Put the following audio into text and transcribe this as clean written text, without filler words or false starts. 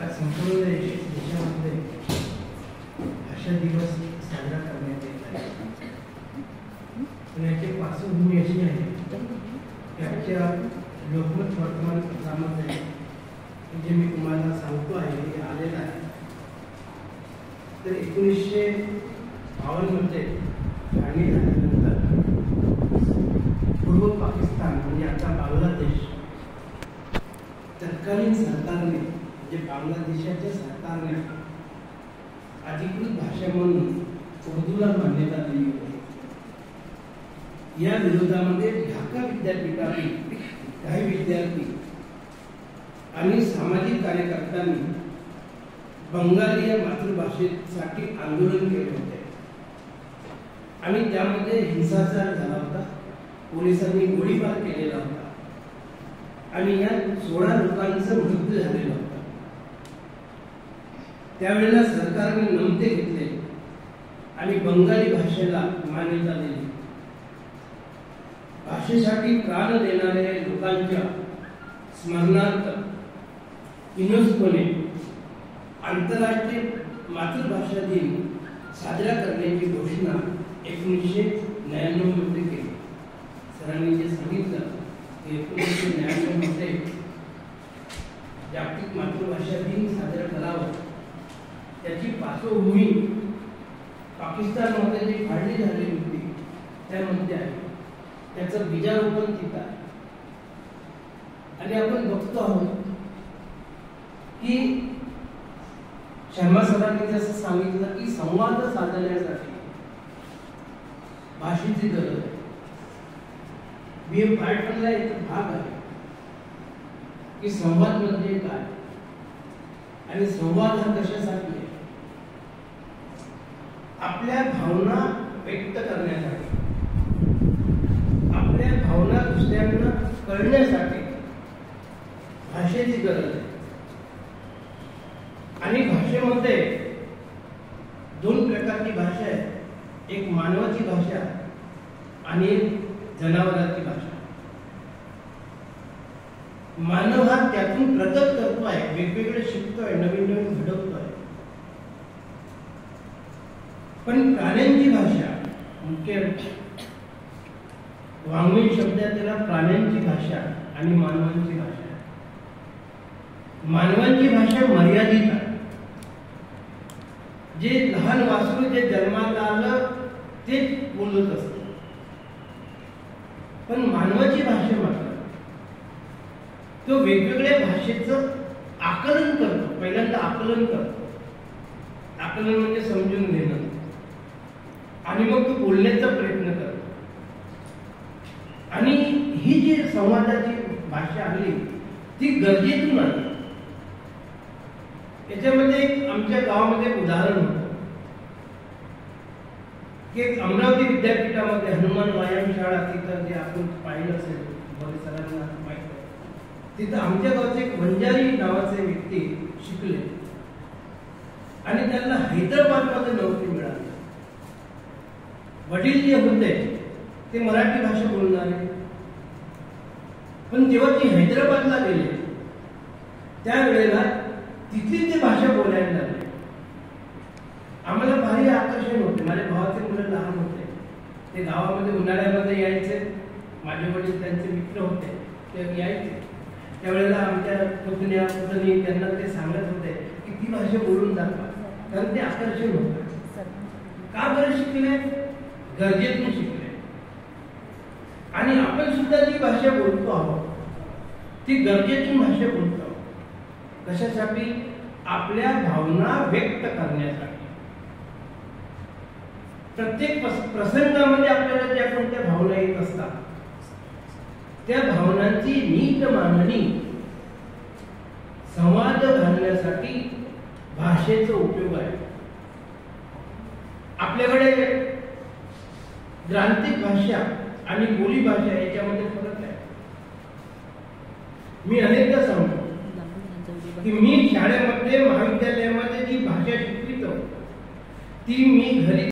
आज संपूर्ण देशामध्ये भाषा दिवस साजरा करण्यात येत आहे. याची पार्श्वभूमी अशी आहे की आजच्या लोकमत वर्तमानपत्रामध्ये जे मी तुम्हाला सांगतो आहे हे आलेलं आहे. तर 1952 मध्ये फाळणी झाल्यानंतर पूर्व पाकिस्तान म्हणजे आता बांगलादेश तत्कालीन सरकारने म्हणजे बांगलादेशाच्या सरकारने अधिकृत भाषा म्हणून उर्दूला मान्यता दिली होती. या विरोधामध्ये ढाका विद्यापीठातील काही विद्यार्थी आणि सामाजिक कार्यकर्त्यांनी बंगाली या मातृभाषेसाठी आंदोलन केले होते आणि त्यामध्ये हिंसाचार झाला होता. पोलिसांनी गोळीबार केलेला होता आणि यात 16 लोकांचा मृत्यू झालेला होता. त्यावेळेला सरकारने नमते घेतले आणि बंगाली भाषेला मान्यता दिली. भाषेसाठी प्राण देणाऱ्या लोकांच्या स्मरणार्थ युनेस्कोने आंतरराष्ट्रीय मातृभाषा दिन साजरा करण्याची घोषणा 1999 मध्ये केली. सरांनी जे सांगितलं की 1999 मध्ये जागतिक मातृभाषा दिन साजरा करावा, त्याची पार्श्वभूमी पाकिस्तानमध्ये जी फाळणी झाली होती त्यामध्ये आहे. त्याचं बीजारोपण तिथं आहे आणि आपण बघतो आहोत की शर्मा सरांनी जसं सांगितलं की संवाद साधण्यासाठी भाषेची गरज आहे. BA पार्टनरला एक भाग आहे की संवाद म्हणजे काय आणि संवाद हा कशासाठी आहे. आपल्या भावना व्यक्त करण्यासाठी, आपल्या भावना दुसऱ्यांना कळण्यासाठी भाषेची गरज आहे. आणि भाषेमध्ये 2 प्रकारची भाषा आहे. एक मानवाची भाषा आणि एक जनावरांची भाषा. मानव हा त्यातून प्रगत करतोय, वेगवेगळे शिकतोय, नवीन नवीन घडवतोय. पण प्राण्यांची भाषा मुख्य वाङ्मयीन शब्दात त्याला प्राण्यांची भाषा आणि मानवांची भाषा. मानवांची भाषा मर्यादित आहे. जे लहान वासरू जे जन्माला आलं ते बोलत असतं. पण मानवाची भाषा मात्र तो वेगवेगळ्या भाषेचं आकलन करतो. पहिल्यांदा आकलन करतो. आकलन म्हणजे समजून घेणं आणि मग तो बोलण्याचा प्रयत्न करतो. आणि ही जी संवादाची भाषा आली ती गरजेतून आली. याच्यामध्ये एक आमच्या गावामध्ये उदाहरण होतं की अमरावती विद्यापीठामध्ये हनुमान व्यायाम शाळा, तिथं जे आपण पाहिलं असेल बरेच सरांना माहिती आहे, तिथं आमच्या गावचे एक वंजारी नावाचे व्यक्ती शिकले आणि त्यांना हैदराबादमध्ये नोकरी मिळाली. वडील जे होते ते मराठी भाषा बोलणारे, पण जेव्हा ते हैदराबादला गेले त्यावेळेला तिथली ते भाषा बोलायला लागले. आम्हाला भारी आकर्षण होते. माझ्या भावाचे मुलं लहान होते, ते गावामध्ये उन्हाळ्यामध्ये यायचे. माझे वडील त्यांचे मित्र होते, ते यायचे. त्यावेळेला आमच्या पुतण्या पुतणी त्यांना ते सांगत होते की ती भाषा बोलून दाखवा, कारण ते आकर्षण होतं. का बरं शिकले? गरजेतून शिकले. आणि आपण सुद्धा जी भाषा बोलतो आहोत ती गरजेतून भाषा बोलतो आहोत. कशासाठी? आपल्या भावना व्यक्त करण्यासाठी. प्रत्येक प्रसंगामध्ये आपल्याला ज्या कोणत्या भावना येत असतात त्या भावनांची नीट मांडणी संवाद घालण्यासाठी भाषेचा उपयोग आहे. आपल्याकडे ग्रांथिक भाषा आणि बोली भाषा याच्यामध्ये फरक आहे. मी अनेकदा सांगतो की मी शाळेमध्ये महाविद्यालयामध्ये जी भाषा शिकवितो ती मी घरी